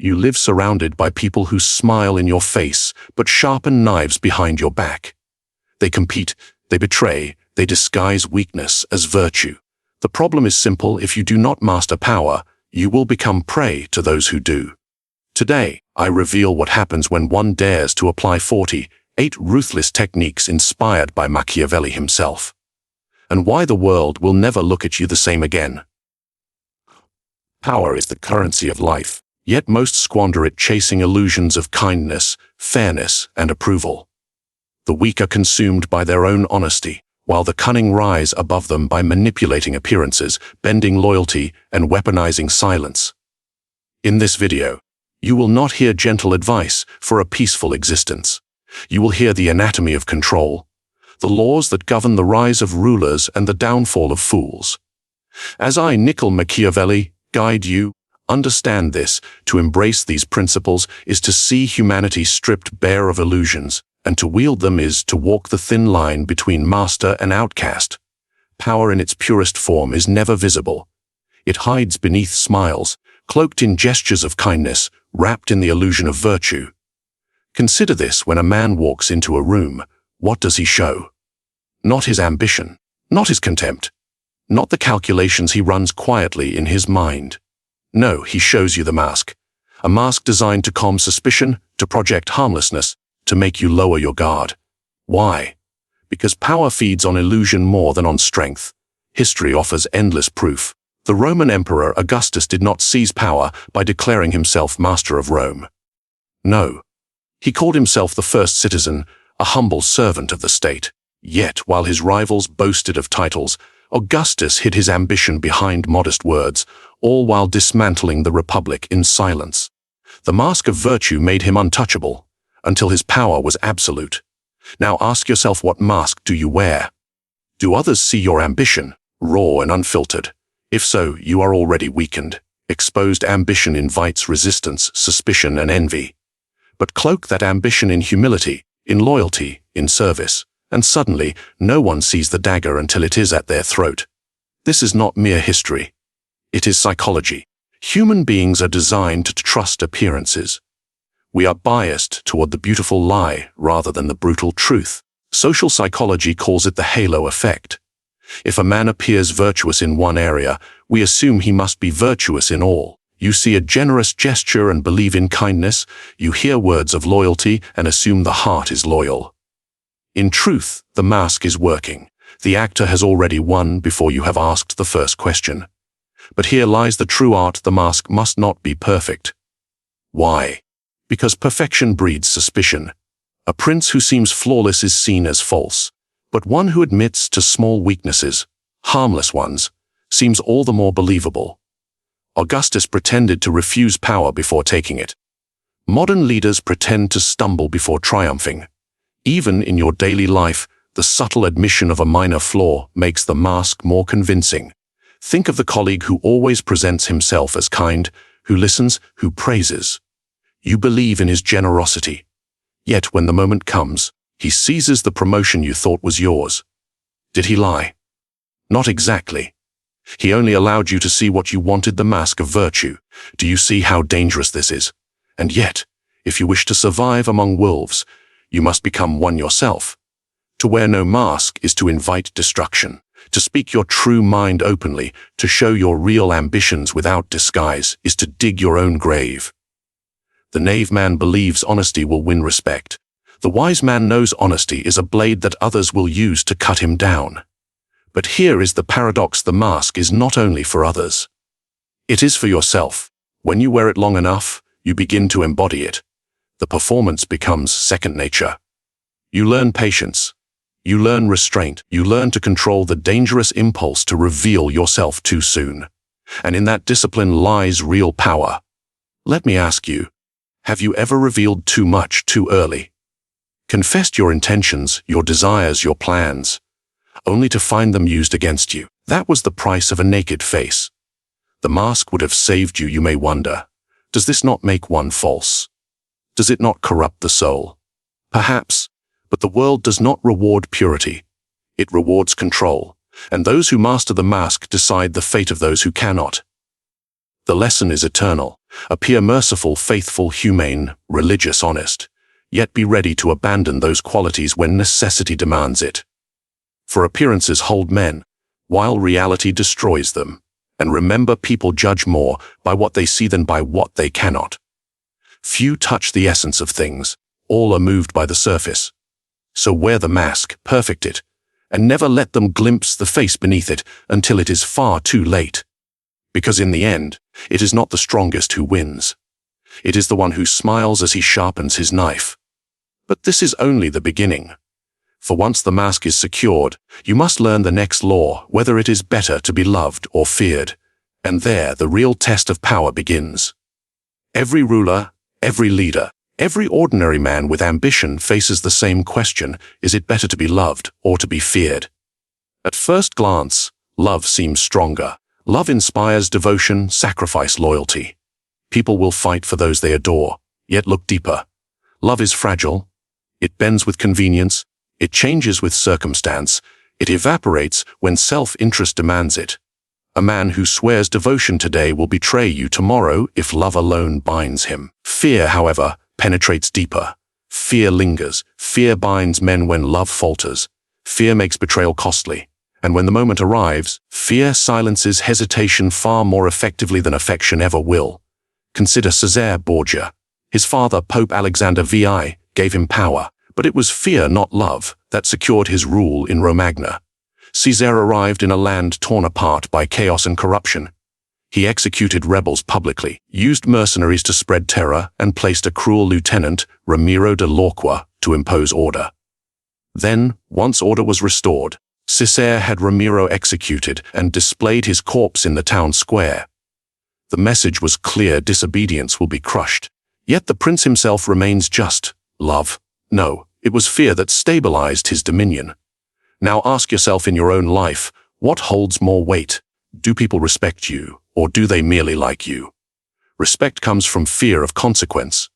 You live surrounded by people who smile in your face, but sharpen knives behind your back. They compete, they betray, they disguise weakness as virtue. The problem is simple: if you do not master power, you will become prey to those who do. Today, I reveal what happens when one dares to apply 48 ruthless techniques inspired by Machiavelli himself, and why the world will never look at you the same again. Power is the currency of life, yet most squander it chasing illusions of kindness, fairness, and approval. The weak are consumed by their own honesty, while the cunning rise above them by manipulating appearances, bending loyalty, and weaponizing silence. In this video, you will not hear gentle advice for a peaceful existence. You will hear the anatomy of control, the laws that govern the rise of rulers and the downfall of fools. As I, Machiavelli, guide you, understand this: to embrace these principles is to see humanity stripped bare of illusions, and to wield them is to walk the thin line between master and outcast. Power in its purest form is never visible. It hides beneath smiles, cloaked in gestures of kindness, wrapped in the illusion of virtue. Consider this: when a man walks into a room, what does he show? Not his ambition, not his contempt, not the calculations he runs quietly in his mind. No, he shows you the mask. A mask designed to calm suspicion, to project harmlessness, to make you lower your guard. Why? Because power feeds on illusion more than on strength. History offers endless proof. The Roman Emperor Augustus did not seize power by declaring himself master of Rome. No. He called himself the first citizen, a humble servant of the state. Yet, while his rivals boasted of titles, Augustus hid his ambition behind modest words, all while dismantling the republic in silence. The mask of virtue made him untouchable, until his power was absolute. Now ask yourself, what mask do you wear? Do others see your ambition, raw and unfiltered? If so, you are already weakened. Exposed ambition invites resistance, suspicion, and envy. But cloak that ambition in humility, in loyalty, in service, and suddenly no one sees the dagger until it is at their throat. This is not mere history. It is psychology. Human beings are designed to trust appearances. We are biased toward the beautiful lie rather than the brutal truth. Social psychology calls it the halo effect. If a man appears virtuous in one area, we assume he must be virtuous in all. You see a generous gesture and believe in kindness. You hear words of loyalty and assume the heart is loyal. In truth, the mask is working. The actor has already won before you have asked the first question. But here lies the true art: the mask must not be perfect. Why? Because perfection breeds suspicion. A prince who seems flawless is seen as false, but one who admits to small weaknesses, harmless ones, seems all the more believable. Augustus pretended to refuse power before taking it. Modern leaders pretend to stumble before triumphing. Even in your daily life, the subtle admission of a minor flaw makes the mask more convincing. Think of the colleague who always presents himself as kind, who listens, who praises. You believe in his generosity. Yet when the moment comes, he seizes the promotion you thought was yours. Did he lie? Not exactly. He only allowed you to see what you wanted: the mask of virtue. Do you see how dangerous this is? And yet, if you wish to survive among wolves, you must become one yourself. To wear no mask is to invite destruction. To speak your true mind openly, to show your real ambitions without disguise, is to dig your own grave. The knave man believes honesty will win respect. The wise man knows honesty is a blade that others will use to cut him down. But here is the paradox: the mask is not only for others. It is for yourself. When you wear it long enough, you begin to embody it. The performance becomes second nature. You learn patience. You learn restraint. You learn to control the dangerous impulse to reveal yourself too soon. And in that discipline lies real power. Let me ask you, have you ever revealed too much too early? Confessed your intentions, your desires, your plans, only to find them used against you? That was the price of a naked face. The mask would have saved you, you may wonder. Does this not make one false? Does it not corrupt the soul? Perhaps, but the world does not reward purity. It rewards control, and those who master the mask decide the fate of those who cannot. The lesson is eternal. Appear merciful, faithful, humane, religious, honest, yet be ready to abandon those qualities when necessity demands it. For appearances hold men, while reality destroys them. And remember, people judge more by what they see than by what they cannot. Few touch the essence of things, all are moved by the surface. So wear the mask, perfect it, and never let them glimpse the face beneath it until it is far too late. Because in the end, it is not the strongest who wins. It is the one who smiles as he sharpens his knife. But this is only the beginning. For once the mask is secured, you must learn the next law, whether it is better to be loved or feared. And there the real test of power begins. Every ruler, every leader, every ordinary man with ambition faces the same question: is it better to be loved or to be feared? At first glance, love seems stronger. Love inspires devotion, sacrifice, loyalty. People will fight for those they adore, yet look deeper. Love is fragile. It bends with convenience. It changes with circumstance. It evaporates when self-interest demands it. A man who swears devotion today will betray you tomorrow if love alone binds him. Fear, however, penetrates deeper. Fear lingers. Fear binds men when love falters. Fear makes betrayal costly. And when the moment arrives, fear silences hesitation far more effectively than affection ever will. Consider Cesare Borgia. His father, Pope Alexander VI, gave him power, but it was fear, not love, that secured his rule in Romagna. Caesar arrived in a land torn apart by chaos and corruption. He executed rebels publicly, used mercenaries to spread terror, and placed a cruel lieutenant, Ramiro de Lorqua, to impose order. Then, once order was restored, Caesar had Ramiro executed and displayed his corpse in the town square. The message was clear: disobedience will be crushed. Yet the prince himself remains just. Love? No, it was fear that stabilized his dominion. Now ask yourself in your own life, what holds more weight? Do people respect you, or do they merely like you? Respect comes from fear of consequence.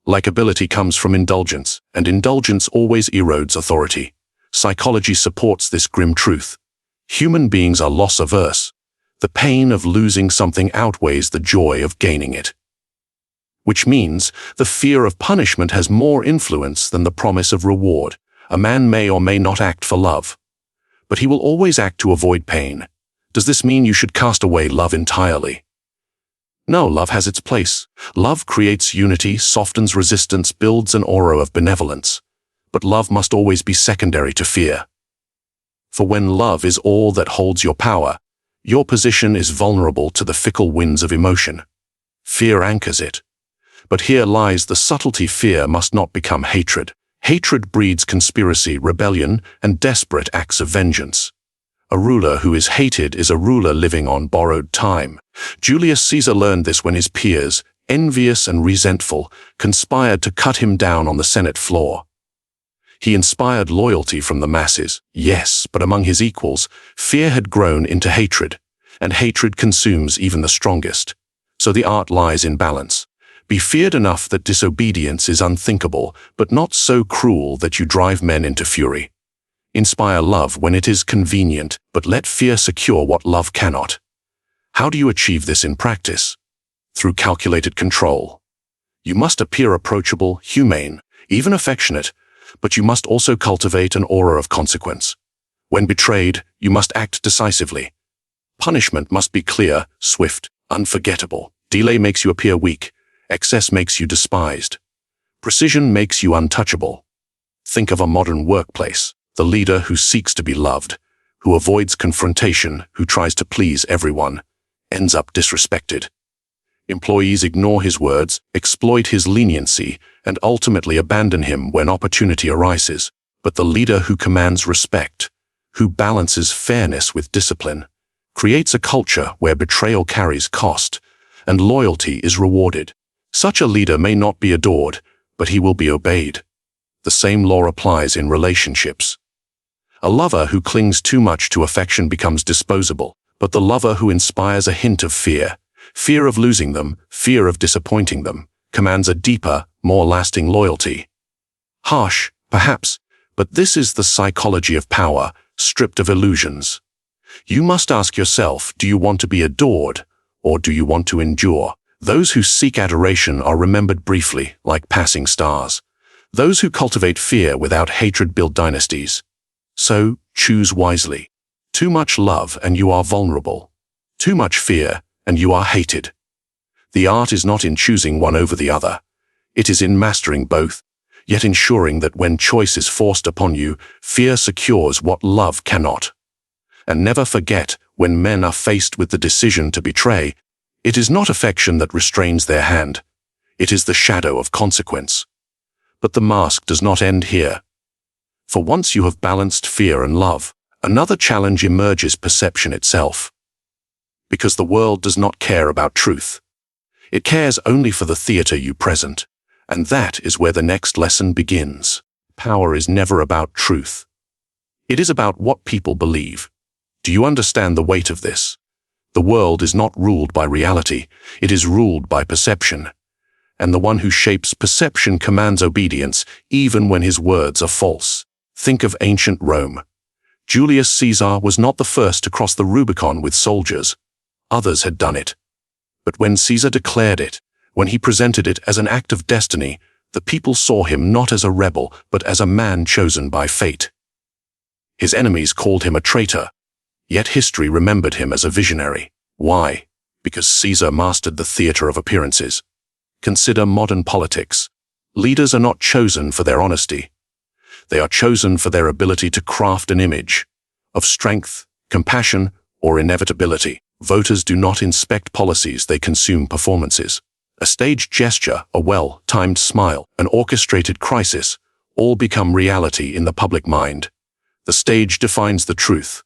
Likability comes from indulgence, and indulgence always erodes authority. Psychology supports this grim truth. Human beings are loss-averse. The pain of losing something outweighs the joy of gaining it. Which means the fear of punishment has more influence than the promise of reward. A man may or may not act for love, but he will always act to avoid pain. Does this mean you should cast away love entirely? No, love has its place. Love creates unity, softens resistance, builds an aura of benevolence. But love must always be secondary to fear. For when love is all that holds your power, your position is vulnerable to the fickle winds of emotion. Fear anchors it. But here lies the subtlety: fear must not become hatred. Hatred breeds conspiracy, rebellion, and desperate acts of vengeance. A ruler who is hated is a ruler living on borrowed time. Julius Caesar learned this when his peers, envious and resentful, conspired to cut him down on the Senate floor. He inspired loyalty from the masses, yes, but among his equals, fear had grown into hatred, and hatred consumes even the strongest. So the art lies in balance. Be feared enough that disobedience is unthinkable, but not so cruel that you drive men into fury. Inspire love when it is convenient, but let fear secure what love cannot. How do you achieve this in practice? Through calculated control. You must appear approachable, humane, even affectionate, but you must also cultivate an aura of consequence. When betrayed, you must act decisively. Punishment must be clear, swift, unforgettable. Delay makes you appear weak. Excess makes you despised. Precision makes you untouchable. Think of a modern workplace, the leader who seeks to be loved, who avoids confrontation, who tries to please everyone, ends up disrespected. Employees ignore his words, exploit his leniency, and ultimately abandon him when opportunity arises. But the leader who commands respect, who balances fairness with discipline, creates a culture where betrayal carries cost, and loyalty is rewarded. Such a leader may not be adored, but he will be obeyed. The same law applies in relationships. A lover who clings too much to affection becomes disposable, but the lover who inspires a hint of fear, fear of losing them, fear of disappointing them, commands a deeper, more lasting loyalty. Harsh, perhaps, but this is the psychology of power, stripped of illusions. You must ask yourself, do you want to be adored, or do you want to endure? Those who seek adoration are remembered briefly, like passing stars. Those who cultivate fear without hatred build dynasties. So, choose wisely. Too much love and you are vulnerable. Too much fear and you are hated. The art is not in choosing one over the other. It is in mastering both, yet ensuring that when choice is forced upon you, fear secures what love cannot. And never forget, when men are faced with the decision to betray, it is not affection that restrains their hand. It is the shadow of consequence. But the mask does not end here. For once you have balanced fear and love, another challenge emerges: perception itself. Because the world does not care about truth. It cares only for the theater you present. And that is where the next lesson begins. Power is never about truth. It is about what people believe. Do you understand the weight of this? The world is not ruled by reality, it is ruled by perception. And the one who shapes perception commands obedience, even when his words are false. Think of ancient Rome. Julius Caesar was not the first to cross the Rubicon with soldiers. Others had done it. But when Caesar declared it, when he presented it as an act of destiny, the people saw him not as a rebel, but as a man chosen by fate. His enemies called him a traitor, yet history remembered him as a visionary. Why? Because Caesar mastered the theater of appearances. Consider modern politics. Leaders are not chosen for their honesty. They are chosen for their ability to craft an image of strength, compassion, or inevitability. Voters do not inspect policies, they consume performances. A staged gesture, a well-timed smile, an orchestrated crisis, all become reality in the public mind. The stage defines the truth.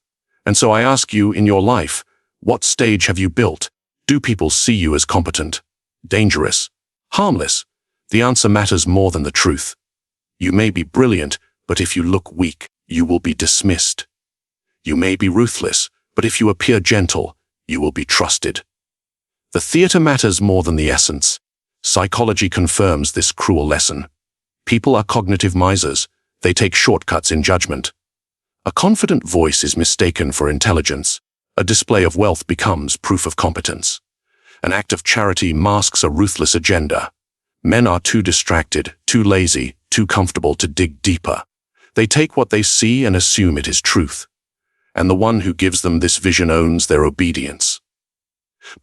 And so I ask you, in your life, what stage have you built? Do people see you as competent, dangerous, harmless? The answer matters more than the truth. You may be brilliant, but if you look weak, you will be dismissed. You may be ruthless, but if you appear gentle, you will be trusted. The theater matters more than the essence. Psychology confirms this cruel lesson. People are cognitive misers. They take shortcuts in judgment. A confident voice is mistaken for intelligence. A display of wealth becomes proof of competence. An act of charity masks a ruthless agenda. Men are too distracted, too lazy, too comfortable to dig deeper. They take what they see and assume it is truth. And the one who gives them this vision owns their obedience.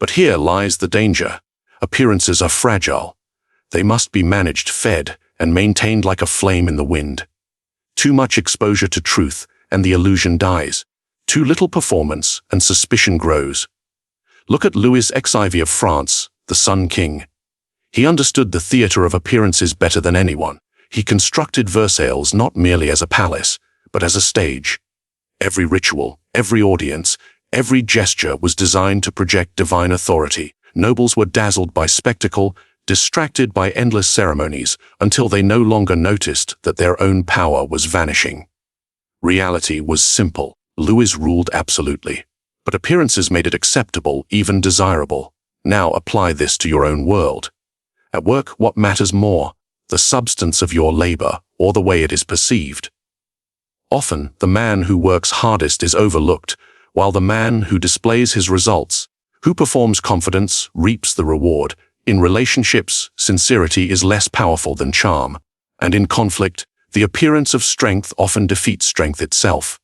But here lies the danger. Appearances are fragile. They must be managed, fed, and maintained like a flame in the wind. Too much exposure to truth, and the illusion dies. Too little performance, and suspicion grows. Look at Louis XIV of France, the Sun King. He understood the theater of appearances better than anyone. He constructed Versailles not merely as a palace, but as a stage. Every ritual, every audience, every gesture was designed to project divine authority. Nobles were dazzled by spectacle, distracted by endless ceremonies, until they no longer noticed that their own power was vanishing. Reality was simple. Louis ruled absolutely. But appearances made it acceptable, even desirable. Now apply this to your own world. At work, what matters more? The substance of your labor, or the way it is perceived? Often, the man who works hardest is overlooked, while the man who displays his results, who performs confidence, reaps the reward. In relationships, sincerity is less powerful than charm. And in conflict, the appearance of strength often defeats strength itself.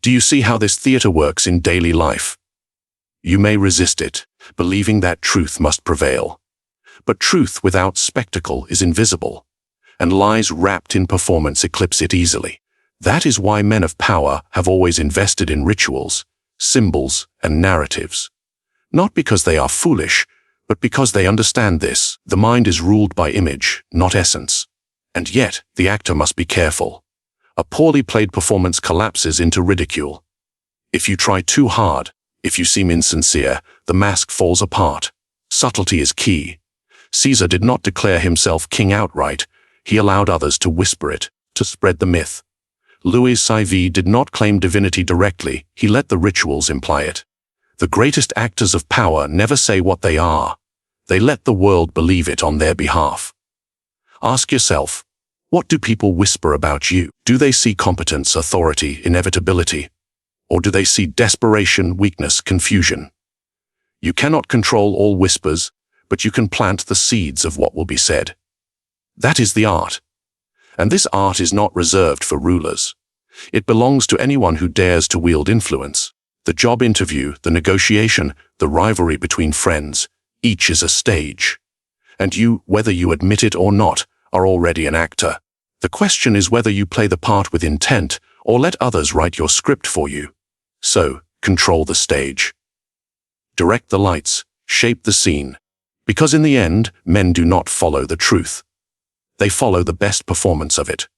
Do you see how this theater works in daily life? You may resist it, believing that truth must prevail. But truth without spectacle is invisible, and lies wrapped in performance eclipse it easily. That is why men of power have always invested in rituals, symbols, and narratives. Not because they are foolish, but because they understand this. The mind is ruled by image, not essence. And yet, the actor must be careful. A poorly played performance collapses into ridicule. If you try too hard, if you seem insincere, the mask falls apart. Subtlety is key. Caesar did not declare himself king outright. He allowed others to whisper it, to spread the myth. Louis XIV did not claim divinity directly. He let the rituals imply it. The greatest actors of power never say what they are. They let the world believe it on their behalf. Ask yourself, what do people whisper about you? Do they see competence, authority, inevitability? Or do they see desperation, weakness, confusion? You cannot control all whispers, but you can plant the seeds of what will be said. That is the art. And this art is not reserved for rulers. It belongs to anyone who dares to wield influence. The job interview, the negotiation, the rivalry between friends, each is a stage. And you, whether you admit it or not, are already an actor. The question is whether you play the part with intent or let others write your script for you. So, control the stage. Direct the lights, shape the scene. Because in the end, men do not follow the truth. They follow the best performance of it.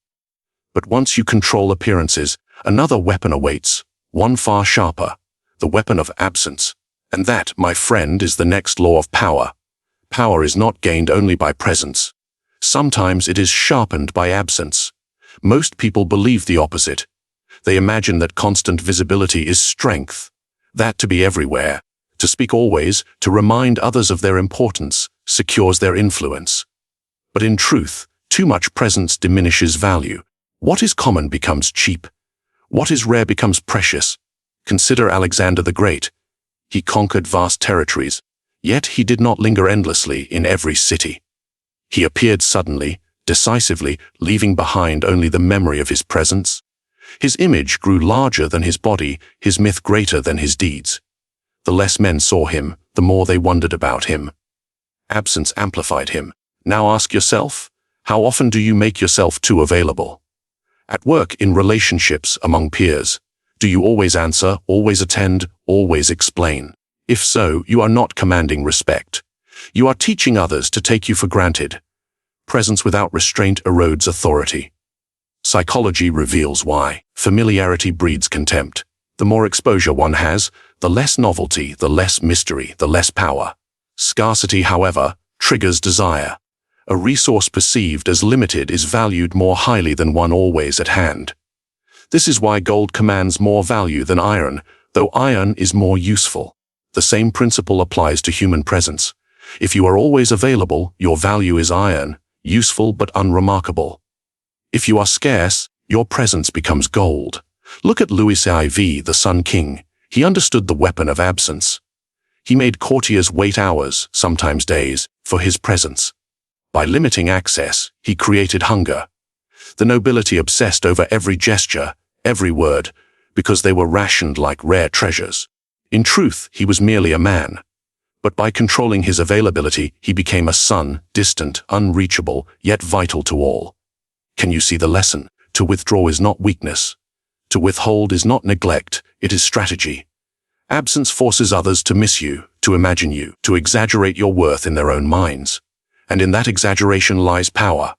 But once you control appearances, another weapon awaits, one far sharper, the weapon of absence. And that, my friend, is the next law of power. Power is not gained only by presence. Sometimes it is sharpened by absence. Most people believe the opposite. They imagine that constant visibility is strength, that to be everywhere, to speak always, to remind others of their importance, secures their influence. But in truth, too much presence diminishes value. What is common becomes cheap. What is rare becomes precious. Consider Alexander the Great. He conquered vast territories, yet he did not linger endlessly in every city. He appeared suddenly, decisively, leaving behind only the memory of his presence. His image grew larger than his body, his myth greater than his deeds. The less men saw him, the more they wondered about him. Absence amplified him. Now ask yourself, how often do you make yourself too available? At work, in relationships, among peers, do you always answer, always attend, always explain? If so, you are not commanding respect. You are teaching others to take you for granted. Presence without restraint erodes authority. Psychology reveals why. Familiarity breeds contempt. The more exposure one has, the less novelty, the less mystery, the less power. Scarcity, however, triggers desire. A resource perceived as limited is valued more highly than one always at hand. This is why gold commands more value than iron, though iron is more useful. The same principle applies to human presence. If you are always available, your value is iron, useful but unremarkable. If you are scarce, your presence becomes gold. Look at Louis IV, the Sun King. He understood the weapon of absence. He made courtiers wait hours, sometimes days, for his presence. By limiting access, he created hunger. The nobility obsessed over every gesture, every word, because they were rationed like rare treasures. In truth, he was merely a man. But by controlling his availability, he became a sun, distant, unreachable, yet vital to all. Can you see the lesson? To withdraw is not weakness. To withhold is not neglect, it is strategy. Absence forces others to miss you, to imagine you, to exaggerate your worth in their own minds. And in that exaggeration lies power.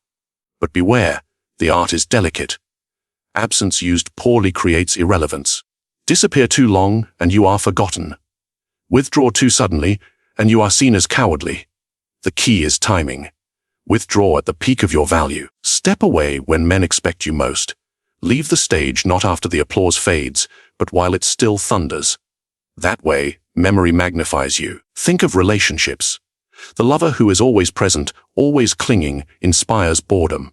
But beware, the art is delicate. Absence used poorly creates irrelevance. Disappear too long, and you are forgotten. Withdraw too suddenly, and you are seen as cowardly. The key is timing. Withdraw at the peak of your value. Step away when men expect you most. Leave the stage not after the applause fades, but while it still thunders. That way, memory magnifies you. Think of relationships. The lover who is always present, always clinging, inspires boredom.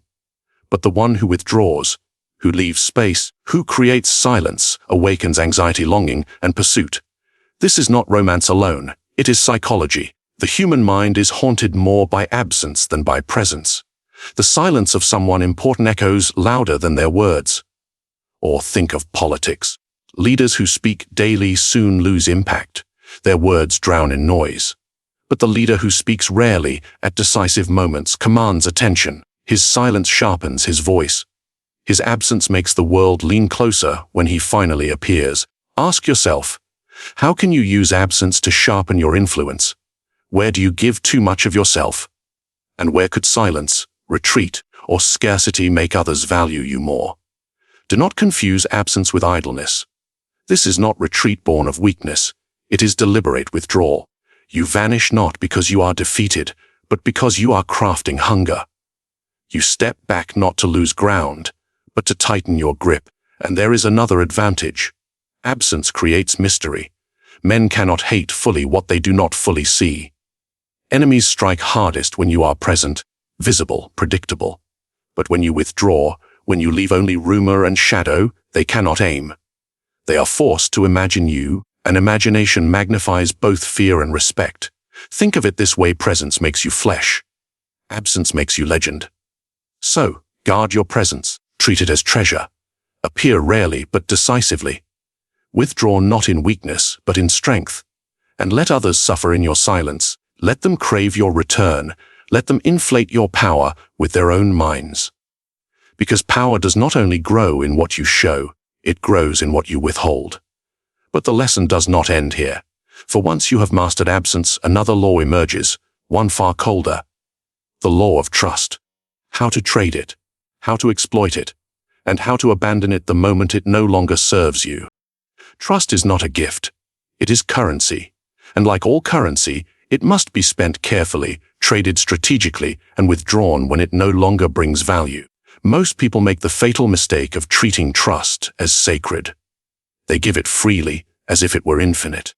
But the one who withdraws, who leaves space, who creates silence, awakens anxiety, longing, and pursuit. This is not romance alone, it is psychology. The human mind is haunted more by absence than by presence. The silence of someone important echoes louder than their words. Or think of politics. Leaders who speak daily soon lose impact. Their words drown in noise. But the leader who speaks rarely, at decisive moments, commands attention. His silence sharpens his voice. His absence makes the world lean closer when he finally appears. Ask yourself, how can you use absence to sharpen your influence? Where do you give too much of yourself? And where could silence, retreat, or scarcity make others value you more? Do not confuse absence with idleness. This is not retreat born of weakness. It is deliberate withdrawal. You vanish not because you are defeated, but because you are crafting hunger. You step back not to lose ground, but to tighten your grip. And there is another advantage. Absence creates mystery. Men cannot hate fully what they do not fully see. Enemies strike hardest when you are present, visible, predictable. But when you withdraw, when you leave only rumor and shadow, they cannot aim. They are forced to imagine you, and imagination magnifies both fear and respect. Think of it this way: presence makes you flesh. Absence makes you legend. So, guard your presence, treat it as treasure. Appear rarely but decisively. Withdraw not in weakness but in strength. And let others suffer in your silence. Let them crave your return. Let them inflate your power with their own minds. Because power does not only grow in what you show, it grows in what you withhold. But the lesson does not end here. For once you have mastered absence, another law emerges, one far colder. The law of trust. How to trade it, how to exploit it, and how to abandon it the moment it no longer serves you. Trust is not a gift. It is currency. And like all currency, it must be spent carefully, traded strategically, and withdrawn when it no longer brings value. Most people make the fatal mistake of treating trust as sacred. They give it freely, as if it were infinite.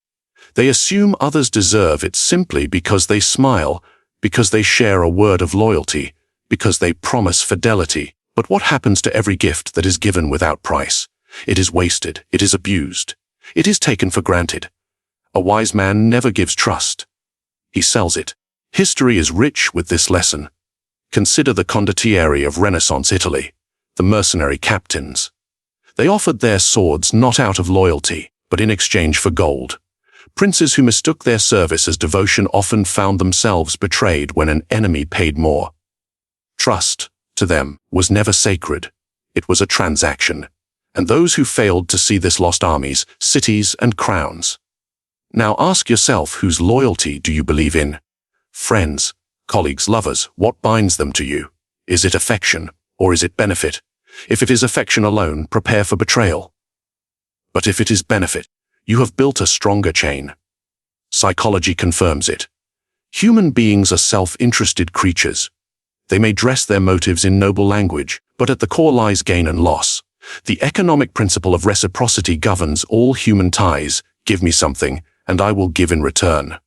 They assume others deserve it simply because they smile, because they share a word of loyalty, because they promise fidelity. But what happens to every gift that is given without price? It is wasted, it is abused, it is taken for granted. A wise man never gives trust. He sells it. History is rich with this lesson. Consider the condottieri of Renaissance Italy, the mercenary captains. They offered their swords not out of loyalty, but in exchange for gold. Princes who mistook their service as devotion often found themselves betrayed when an enemy paid more. Trust, to them, was never sacred. It was a transaction. And those who failed to see this lost armies, cities, and crowns. Now ask yourself, whose loyalty do you believe in? Friends, colleagues, lovers, what binds them to you? Is it affection, or is it benefit? If it is affection alone, prepare for betrayal. But if it is benefit, you have built a stronger chain. Psychology confirms it. Human beings are self-interested creatures. They may dress their motives in noble language, but at the core lies gain and loss. The economic principle of reciprocity governs all human ties. Give me something, and I will give in return.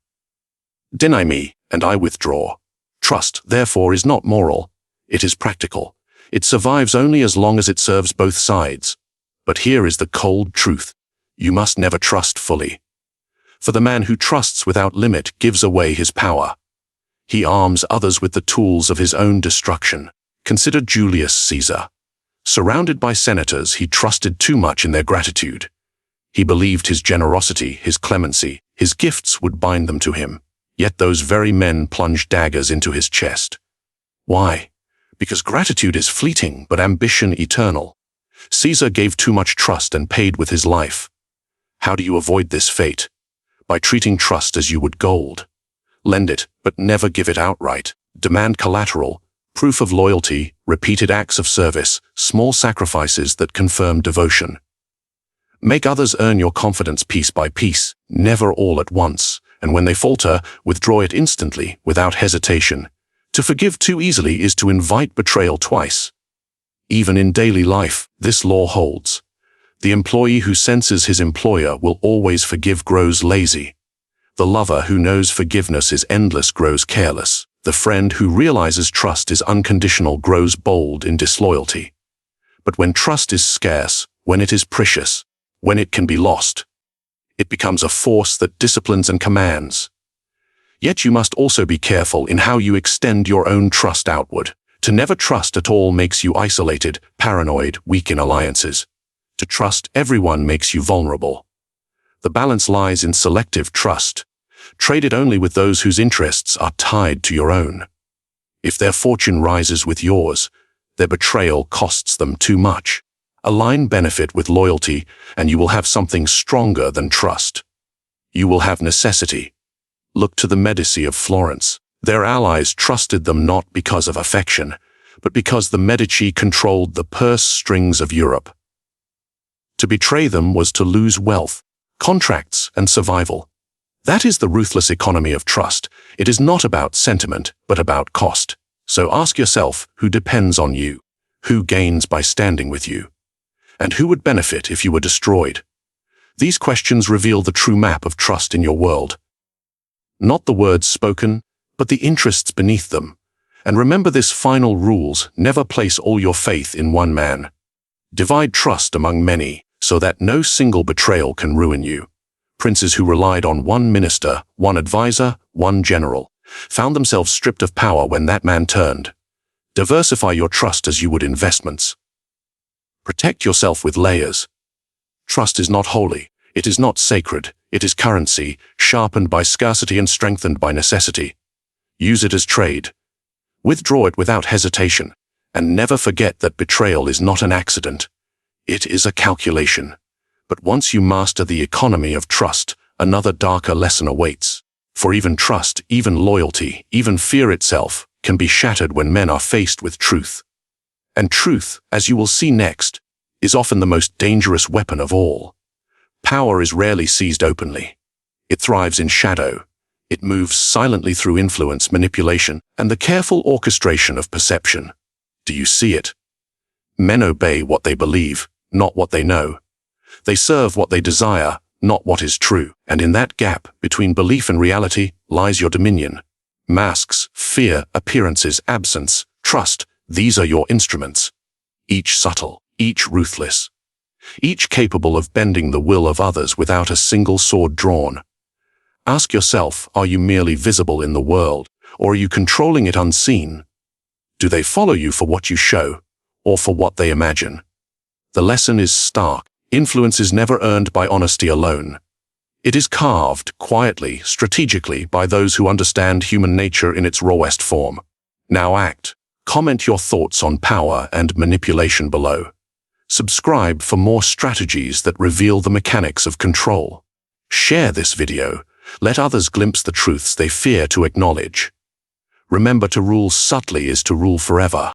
Deny me, and I withdraw. Trust, therefore, is not moral. It is practical. It survives only as long as it serves both sides. But here is the cold truth. You must never trust fully. For the man who trusts without limit gives away his power. He arms others with the tools of his own destruction. Consider Julius Caesar. Surrounded by senators, he trusted too much in their gratitude. He believed his generosity, his clemency, his gifts would bind them to him. Yet those very men plunged daggers into his chest. Why? Because gratitude is fleeting, but ambition eternal. Caesar gave too much trust and paid with his life. How do you avoid this fate? By treating trust as you would gold. Lend it, but never give it outright. Demand collateral, proof of loyalty, repeated acts of service, small sacrifices that confirm devotion. Make others earn your confidence piece by piece, never all at once, and when they falter, withdraw it instantly, without hesitation. To forgive too easily is to invite betrayal twice. Even in daily life, this law holds. The employee who senses his employer will always forgive grows lazy. The lover who knows forgiveness is endless grows careless. The friend who realizes trust is unconditional grows bold in disloyalty. But when trust is scarce, when it is precious, when it can be lost, it becomes a force that disciplines and commands. Yet you must also be careful in how you extend your own trust outward. To never trust at all makes you isolated, paranoid, weak in alliances. To trust everyone makes you vulnerable. The balance lies in selective trust. Trade it only with those whose interests are tied to your own. If their fortune rises with yours, their betrayal costs them too much. Align benefit with loyalty, and you will have something stronger than trust. You will have necessity. Look to the Medici of Florence. Their allies trusted them not because of affection, but because the Medici controlled the purse strings of Europe. To betray them was to lose wealth, contracts, and survival. That is the ruthless economy of trust. It is not about sentiment, but about cost. So ask yourself, who depends on you? Who gains by standing with you? And who would benefit if you were destroyed? These questions reveal the true map of trust in your world. Not the words spoken, but the interests beneath them. And remember this final rules: never place all your faith in one man. Divide trust among many, so that no single betrayal can ruin you. Princes who relied on one minister, one advisor, one general, found themselves stripped of power when that man turned. Diversify your trust as you would investments. Protect yourself with layers. Trust is not holy, it is not sacred, it is currency, sharpened by scarcity and strengthened by necessity. Use it as trade. Withdraw it without hesitation, and never forget that betrayal is not an accident. It is a calculation. But once you master the economy of trust, another darker lesson awaits. For even trust, even loyalty, even fear itself, can be shattered when men are faced with truth. And truth, as you will see next, is often the most dangerous weapon of all. Power is rarely seized openly. It thrives in shadow. It moves silently through influence, manipulation, and the careful orchestration of perception. Do you see it? Men obey what they believe, not what they know. They serve what they desire, not what is true. And in that gap between belief and reality lies your dominion. Masks, fear, appearances, absence, trust, these are your instruments. Each subtle, each ruthless. Each capable of bending the will of others without a single sword drawn. Ask yourself, are you merely visible in the world, or are you controlling it unseen? Do they follow you for what you show, or for what they imagine? The lesson is stark. Influence is never earned by honesty alone. It is carved, quietly, strategically, by those who understand human nature in its rawest form. Now act. Comment your thoughts on power and manipulation below. Subscribe for more strategies that reveal the mechanics of control. Share this video. Let others glimpse the truths they fear to acknowledge. Remember, to rule subtly is to rule forever.